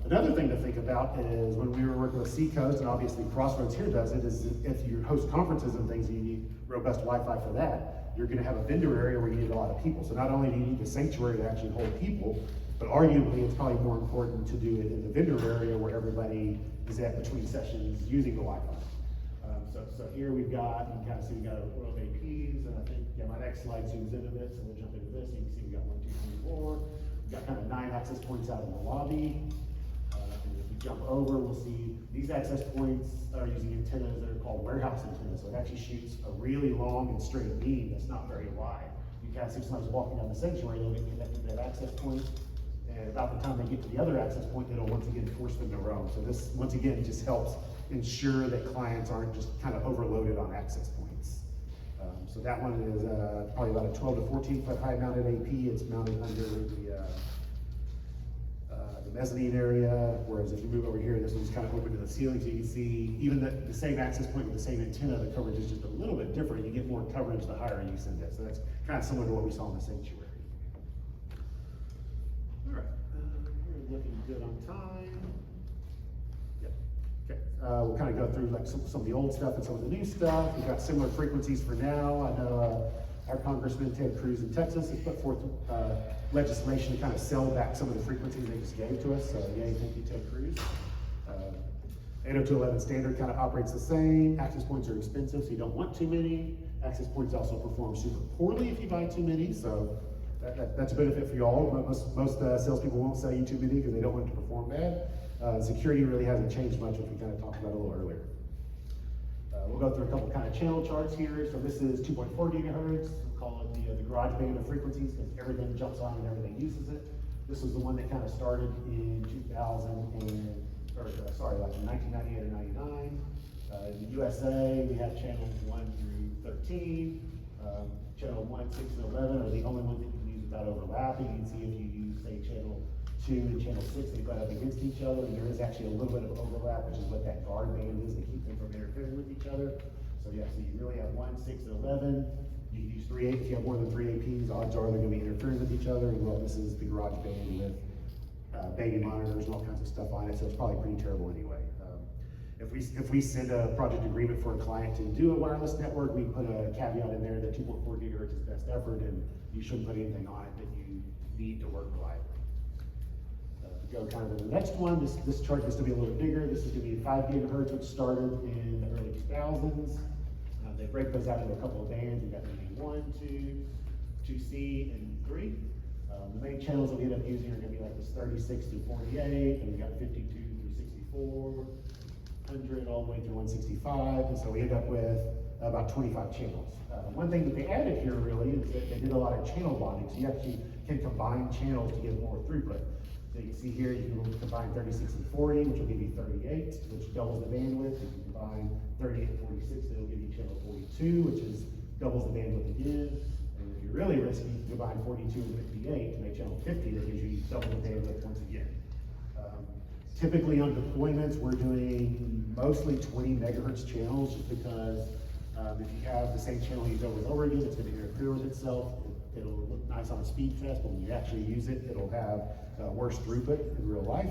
Another thing to think about is when we were working with Seacoast, and obviously Crossroads here does it, is if you host conferences and things, you need robust Wi-Fi for that. You're going to have a vendor area where you need a lot of people. So not only do you need the sanctuary to actually hold people, but arguably it's probably more important to do it in the vendor area where everybody is at between sessions using the Wi-Fi. So here we've got, you can kind of see we've got a row of APs, and I think, yeah, my next slide zooms into this, and we'll jump into this. You can see we've got 1, 2, 3, 4. We've got kind of 9 access points out in the lobby. And if we jump over, we'll see these access points are using antennas that are called warehouse antennas. So it actually shoots a really long and straight beam that's not very wide. You can see if somebody's walking down the sanctuary, they'll get connected to that access point. And about the time they get to the other access point, it'll once again force them to roam. So this, once again, just helps ensure that clients aren't just kind of overloaded on access points. So that one is probably about a 12 to 14 foot high mounted AP. It's mounted under the mezzanine area, whereas if you move over here, this one's kind of open to the ceiling, so you can see even the same access point with the same antenna, the coverage is just a little bit different. You get more coverage the higher you send it. So that's kind of similar to what we saw in the sanctuary. All right, we're looking good on time. Yep. Okay. We'll kind of go through like some of the old stuff and some of the new stuff. We've got similar frequencies for now. I know our Congressman Ted Cruz in Texas has put forth legislation to kind of sell back some of the frequencies they just gave to us. So yay, thank you, Ted Cruz. 802.11 standard kind of operates the same. Access points are expensive, so you don't want too many. Access points also perform super poorly if you buy too many, so that's a benefit for y'all. Most salespeople won't sell you too many because they don't want it to perform bad. Security really hasn't changed much, which we kind of talked about a little earlier. We'll go through a couple kind of channel charts here. So this is 2.4 gigahertz. We'll call it the garage band of frequencies because everything jumps on and everything uses it. This was the one that kind of started in 1998 or 99. In the USA, we have channels 1 through 13. Channel 1, 6, and 11 are the only ones that you can use without overlapping. You can see if you use, say, channel 2 and channel 6, they butt up against each other, and there is actually a little bit of overlap, which is what that guard band is to keep them from interfering with each other. So yeah, so you really have 1, 6, and 11. You can use 3 APs. If you have more than 3 APs, odds are they're going to be interfering with each other. And well, this is the garage band with baby monitors and all kinds of stuff on it, so it's probably pretty terrible anyway. If we send a project agreement for a client to do a wireless network, we put a caveat in there that 2.4 gigahertz is best effort, and you shouldn't put anything on it that you need to work reliably. Go kind of to the next one. This chart is going to be a little bigger. This is going to be 5 gigahertz, which started in the early 2000s. They break those out into a couple of bands. We've got maybe 1, 2, 2C, and 3. The main channels that we end up using are going to be like this 36 through 48, and we've got 52 through 64, 100 all the way through 165, and so we end up with about 25 channels. One thing that they added here really is that they did a lot of channel bonding, so you actually can combine channels to get more throughput. So you can see here, you can combine 36 and 40, which will give you 38, which doubles the bandwidth. You can combine 38 and 46, that'll give you channel 42, which is doubles the bandwidth again. And if you're really risky, you can combine 42 and 58 to make channel 50, that gives you double the bandwidth once again. Typically on deployments, we're doing mostly 20 megahertz channels, just because if you have the same channel used over and over again, it's going to interfere with itself. It'll look nice on a speed test, but when you actually use it, it'll have worse throughput in real life.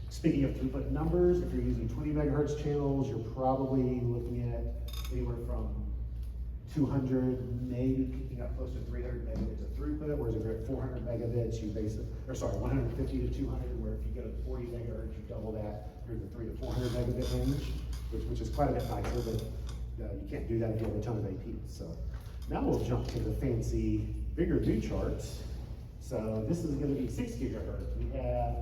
Speaking of throughput numbers, if you're using 20 megahertz channels, you're probably looking at anywhere from 200, maybe picking up close to 300 megabits of throughput, whereas if you're at 400 megabits, you basically, 150 to 200, where if you go to 40 megahertz, you double that, you're in the 300 to 400 megabit range, which is quite a bit nicer, but you can't do that if you have a ton of APs. So now we'll jump to the fancy, bigger new charts. So this is going to be 6 gigahertz. We have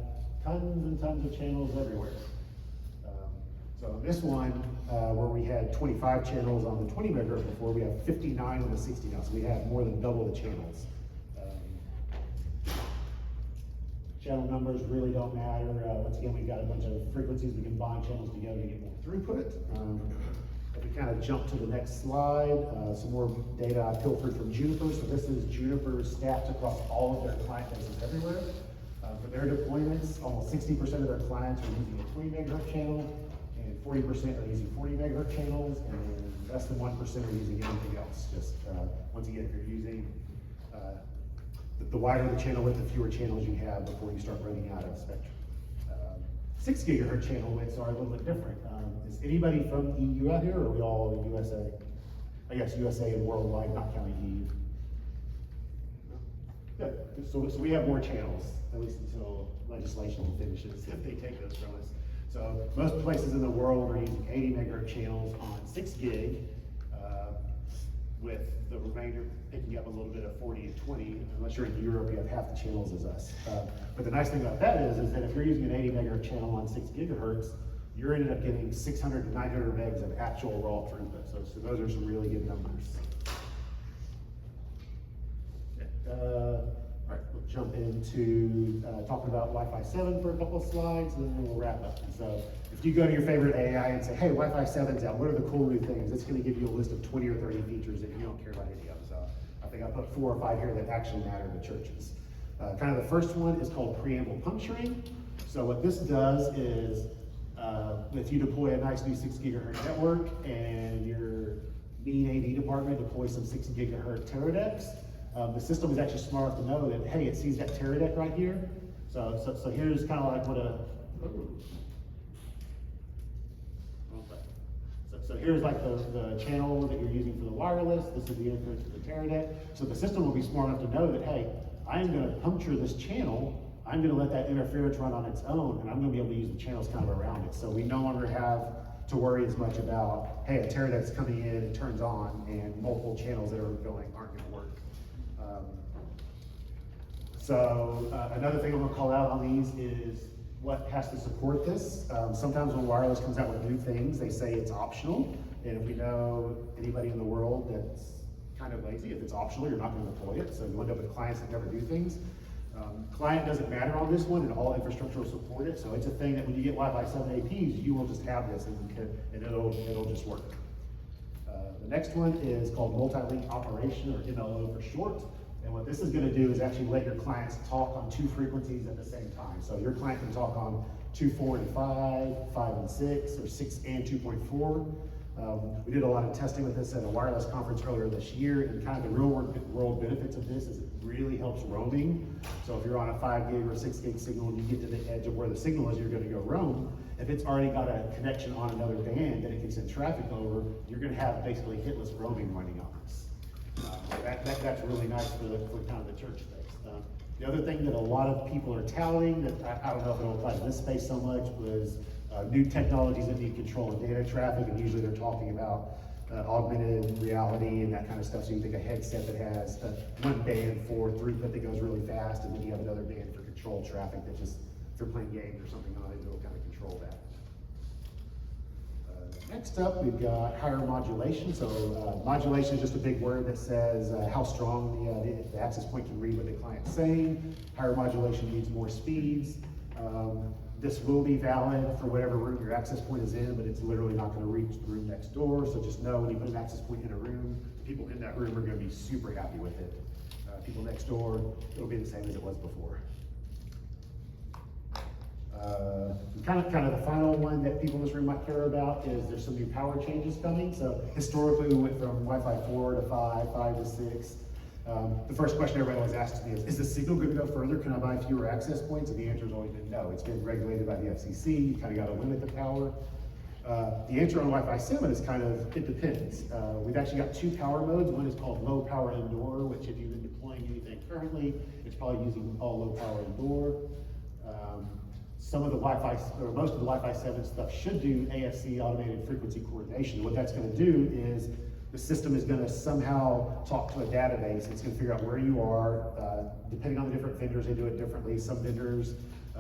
tons and tons of channels everywhere. So this one, where we had 25 channels on the 20 megahertz before, we have 59 on the 60 now. So we have more than double the channels. Channel numbers really don't matter. Once again, we've got a bunch of frequencies. We can bond channels together to get more throughput. If we kind of jump to the next slide, some more data I pilfered from Juniper. So this is Juniper's stats across all of their client bases everywhere. For their deployments, almost 60% of their clients are using a 20 megahertz channel, and 40% are using 40 megahertz channels, and less than 1% are using anything else. Just once again, if you're using the wider the channel width, the fewer channels you have before you start running out of spectrum. 6 gigahertz channel widths are a little bit different. Is anybody from EU out here, or are we all USA? I guess USA and worldwide, not counting EU. Good. So we have more channels, at least until legislation finishes, if they take those from us. So most places in the world are using 80 megahertz channels on 6 gig, with the remainder picking up a little bit of 40 and 20. Unless you're in Europe, you have half the channels as us. But the nice thing about that is that if you're using an 80 megahertz channel on 6 gigahertz, you're ended up getting 600 to 900 megs of actual raw throughput. So those are some really good numbers. All right, we'll jump into talking about Wi-Fi 7 for a couple of slides, and then we'll wrap up. So if you go to your favorite AI and say, hey, Wi-Fi 7's out, what are the cool new things? It's going to give you a list of 20 or 30 features that you don't care about any of. So I think I put 4 or 5 here that actually matter to churches. Kind of the first one is called preamble puncturing. So what this does is, if you deploy a nice new 6 gigahertz network and your mean AV department deploys some 6 gigahertz teradecks, the system is actually smart enough to know that, hey, it sees that teradeck right here. So here's kind of like what a, so here's like the channel that you're using for the wireless. This is the interface to the teradeck. So the system will be smart enough to know that, hey, I'm going to puncture this channel. I'm going to let that interference run on its own, and I'm going to be able to use the channels kind of around it. So we no longer have to worry as much about, hey, a teradeck's coming in and turns on, and multiple channels that are going aren't going to work. Another thing I'm going to call out on these is what has to support this. Sometimes when wireless comes out with new things, they say it's optional. And if we know anybody in the world that's kind of lazy, if it's optional, you're not going to deploy it. So you end up with clients that never do things. Client doesn't matter on this one, and all infrastructure will support it. So it's a thing that when you get Wi-Fi 7 APs, you will just have this, and it'll just work. The next one is called multi-link operation, or MLO for short. And what this is going to do is actually let your clients talk on 2 frequencies at the same time. So your client can talk on 2.4 and 5, 5 and 6, or 6 and 2.4. We did a lot of testing with this at a wireless conference earlier this year, and kind of the real world benefits of this is it really helps roaming. So if you're on a 5 gig or 6 gig signal and you get to the edge of where the signal is, you're going to go roam. If it's already got a connection on another band that it can send traffic over, you're going to have basically hitless roaming running on this. That's really nice for kind of the church space. The other thing that a lot of people are touting, that I don't know if it'll apply to this space so much, was new technologies that need control of data traffic, and usually they're talking about augmented reality and that kind of stuff. So you think a headset that has one band for throughput that goes really fast, and then you have another band for control traffic that just, if you're playing games or something on it, it'll kind of control that. Next up, we've got higher modulation. So modulation is just a big word that says how strong the access point can read what the client's saying. Higher modulation means more speeds. This will be valid for whatever room your access point is in, but it's literally not going to reach the room next door. So just know when you put an access point in a room, the people in that room are going to be super happy with it. People next door, it'll be the same as it was before. Kind of the final one that people in this room might care about is there's some new power changes coming. So historically we went from Wi-Fi 4 to 5, 5 to 6. The first question everybody always asks me is the signal going to go further? Can I buy fewer access points? And the answer has always been no. It's been regulated by the FCC. You kind of got to limit the power. The answer on Wi-Fi 7 is kind of, it depends. We've actually got two power modes. One is called low power indoor, which if you've been deploying anything currently, it's probably using all low power indoor. Some of the Wi-Fi, or most of the Wi-Fi 7 stuff should do AFC, automated frequency coordination. And what that's going to do is the system is going to somehow talk to a database. It's going to figure out where you are. Depending on the different vendors, they do it differently. Some vendors,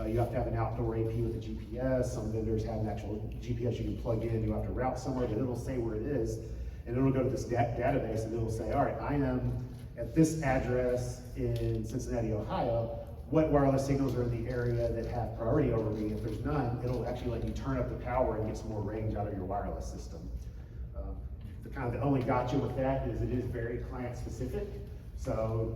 you have to have an outdoor AP with a GPS. Some vendors have an actual GPS you can plug in. You have to route somewhere, but it'll say where it is. And it'll go to this database and it'll say, all right, I am at this address in Cincinnati, Ohio. What wireless signals are in the area that have priority over me? If there's none, it'll actually let you turn up the power and get some more range out of your wireless system. The only gotcha with that is it is very client specific. So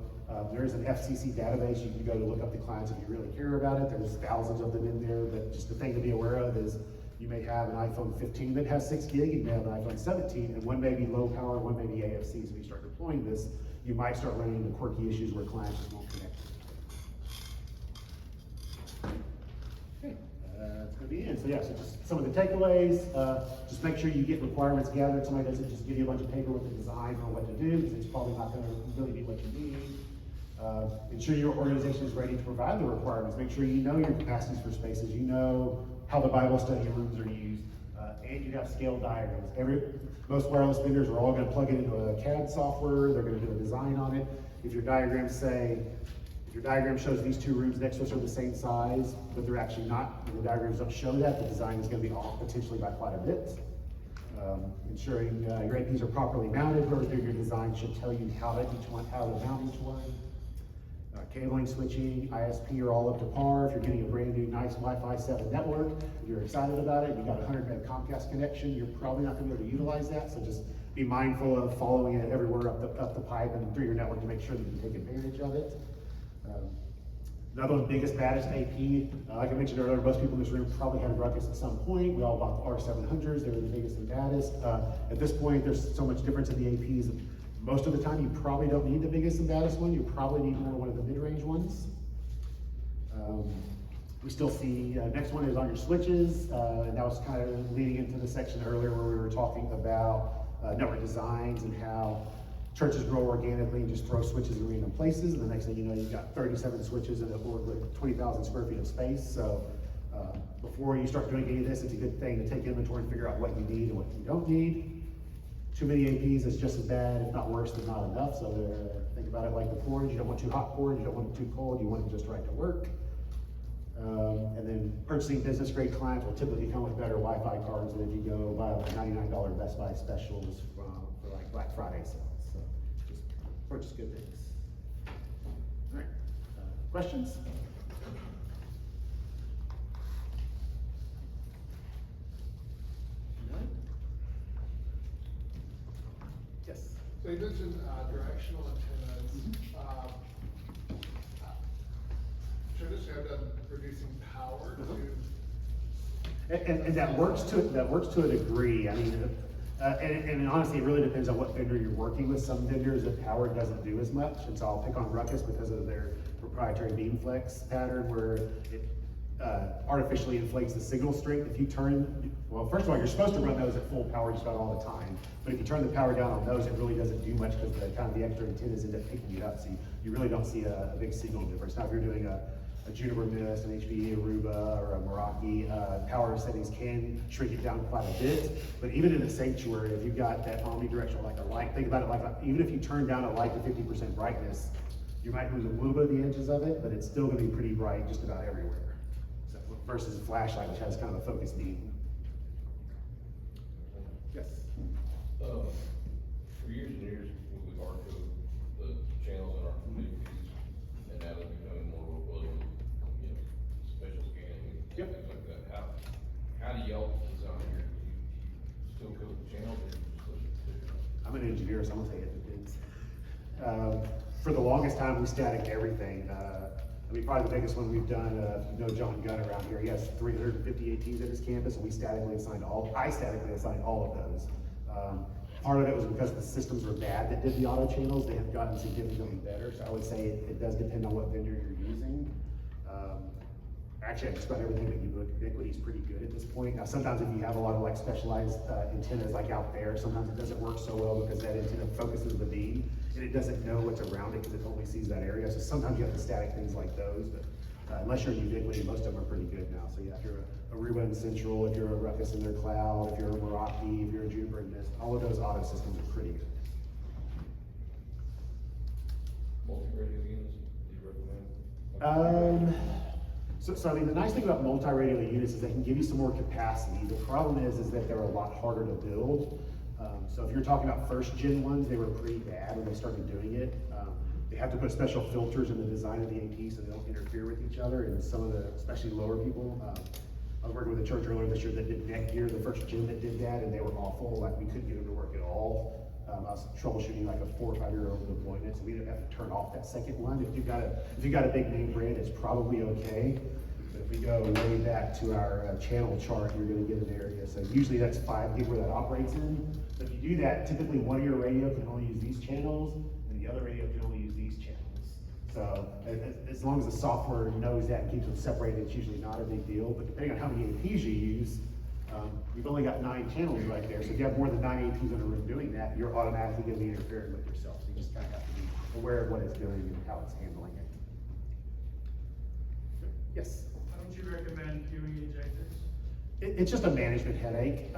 there is an FCC database you can go to look up the clients if you really care about it. There's thousands of them in there, but just the thing to be aware of is you may have an iPhone 15 that has 6 gig, you may have an iPhone 17, and one may be low power, one may be AFC. So when you start deploying this, you might start running into quirky issues where clients just won't connect. That's going to be it. So yeah, so just some of the takeaways. Just make sure you get requirements gathered. Somebody doesn't just give you a bunch of paper with a design on what to do, because it's probably not going to really be what you need. Ensure your organization is ready to provide the requirements. Make sure you know your capacities for spaces. You know how the Bible study rooms are used, and you have scale diagrams. Most wireless vendors are all going to plug it into a CAD software. They're going to do a design on it. If your diagrams say, if your diagram shows these two rooms next to us are the same size, but they're actually not, and the diagrams don't show that, the design is going to be off potentially by quite a bit. Ensuring your APs are properly mounted. Whoever's doing your design should tell you how to mount each one. Cabling, switching, ISP are all up to par. If you're getting a brand new nice Wi-Fi 7 network, if you're excited about it, you got a 100 meg Comcast connection, you're probably not going to be able to utilize that. So just be mindful of following it everywhere up the pipe and through your network to make sure that you take advantage of it. Another one, biggest, baddest AP. Like I mentioned earlier, most people in this room probably had Ruckus at some point. We all bought the R700s. They were the biggest and baddest. At this point, there's so much difference in the APs. Most of the time, you probably don't need the biggest and baddest one. You probably need more one of the mid-range ones. We still see, next one is on your switches. And that was kind of leading into the section earlier where we were talking about network designs and how churches grow organically and just throw switches in random places. And the next thing you know, you've got 37 switches in a board with 20,000 square feet of space. So before you start doing any of this, it's a good thing to take inventory and figure out what you need and what you don't need. Too many APs is just as bad, if not worse, than not enough. So think about it like the cords. You don't want too hot cords, you don't want it too cold, you want it just right to work. And then purchasing business grade clients will typically come with better Wi-Fi cards than if you go buy like $99 Best Buy specials for like Black Friday sales. So just purchase good things. All right, questions? Yes. So you mentioned directional antennas. Traditionally, I've done reducing power to. And that works to a degree. I mean, and honestly, it really depends on what vendor you're working with. Some vendors, the power doesn't do as much, and so I'll pick on Ruckus because of their proprietary beam flex pattern, where it artificially inflates the signal strength. If you turn, well, first of all, you're supposed to run those at full power just about all the time. But if you turn the power down on those, it really doesn't do much because the extra antennas end up picking it up. So you really don't see a big signal difference. Now, if you're doing a a Juniper Mist, an HPE Aruba, or a Meraki, power settings can shrink it down quite a bit. But even in a sanctuary, if you've got that omnidirectional, like a light, think about it like, even if you turn down a light to 50% brightness, you might lose a little bit of the edges of it, but it's still gonna be pretty bright just about everywhere. So, versus a flashlight, which has kind of a focus beam. Yes? For years and years, we've hard-coded the channels in our communities, and now they're becoming more robust with, you know, special scanning and Yep. things like that. How do y'all design your, you still code the channels, or you just look at I'm an engineer, so I'm gonna say it depends. For the longest time, we static everything. I mean, probably the biggest one we've done, if you know John Gunn around here, he has 350 ATs at his campus, and I statically assigned all of those. Part of it was because the systems were bad that did the auto channels. They have gotten significantly better, so I would say it does depend on what vendor you're using. Actually, just about everything that Ubiquiti is pretty good at this point. Now, sometimes if you have a lot of like specialized antennas like out there, sometimes it doesn't work so well because that antenna focuses the beam and it doesn't know what's around it because it only sees that area. So sometimes you have to static things like those, but unless you're Ubiquiti, most of them are pretty good now. So yeah, if you're a Aruba and Central, if you're a Ruckus in their cloud, if you're a Meraki, if you're a Juniper and Mist, all of those auto systems are pretty good. multi-radio units, do you recommend? So I mean, the nice thing about multi-radio units is they can give you some more capacity. The problem is that they're a lot harder to build. So if you're talking about first gen ones, they were pretty bad when they started doing it. They have to put special filters in the design of the AT so they don't interfere with each other. And some of the, especially lower people, I was working with a church earlier this year that did Netgear, the first gen that did that, and they were awful. Like we couldn't get them to work at all. I was troubleshooting like a 4 or 5 year old deployment, so we didn't have to turn off that second one. If you've got a big name brand, it's probably okay. But if we go way back to our channel chart, you're going to get an area. So usually that's 5 gig where that operates in. But if you do that, typically one of your radio can only use these channels, and the other radio can only use these channels. So as long as the software knows that and keeps them separated, it's usually not a big deal. But depending on how many APs you use, you've only got 9 channels right there. So if you have more than 9 APs in a room doing that, you're automatically going to be interfering with yourself. So you just kind of have to be aware of what it's doing and how it's handling it. Yes? How would you recommend PoE injectors? It's just a management headache.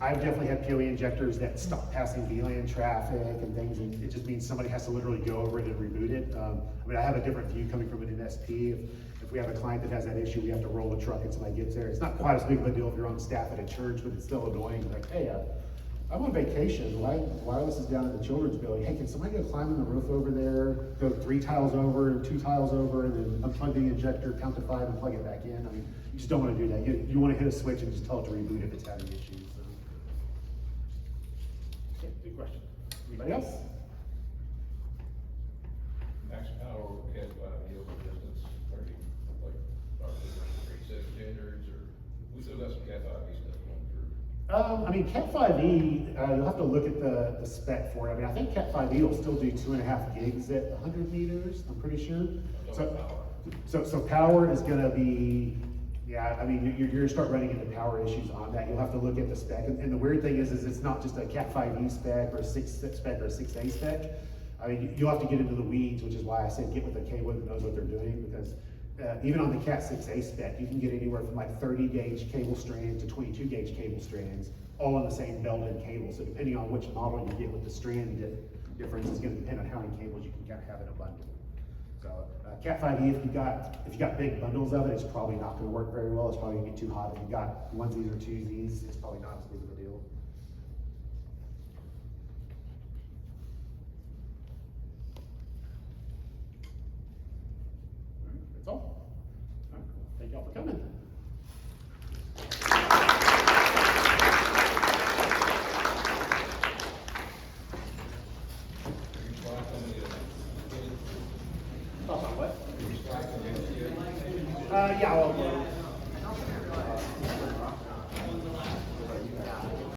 I've definitely had PoE injectors that stop passing VLAN traffic and things, and it just means somebody has to literally go over it and reboot it. I mean, I have a different view coming from an NSP. If we have a client that has that issue, we have to roll the truck and somebody gets there. It's not quite as big of a deal if you're on staff at a church, but it's still annoying. Like, hey, I'm on vacation. Wireless is down in the children's building. Hey, can somebody go climb on the roof over there, go 3 tiles over and 2 tiles over, and then unplug the injector, count to 5, and plug it back in? I mean, you just don't want to do that. You want to hit a switch and just tell it to reboot if it's having issues. So. Yeah, good question. Anybody else? Max power, Cat 5 yield distance, are you, like, are you set standards, or we still got some Cat 5 stuff going through? I mean, Cat 5e, you'll have to look at the spec for it. I mean, I think Cat 5e will still do 2.5 gigs at 100 meters, I'm pretty sure. So power is gonna be, yeah, I mean, you're gonna start running into power issues on that. You'll have to look at the spec. And the weird thing is it's not just a Cat 5e spec or a 6 spec or a 6a spec. I mean, you'll have to get into the weeds, which is why I said get with a cable that knows what they're doing, because even on the Cat 6a spec, you can get anywhere from like 30 gauge cable strands to 22 gauge cable strands, all in the same belted cable. So depending on which model you get with the strand difference is going to depend on how many cables you can kind of have in a bundle. So Cat 5e, if you got big bundles of it, it's probably not going to work very well. It's probably going to get too hot. If you got onesies or twosies, it's probably not as big of a deal.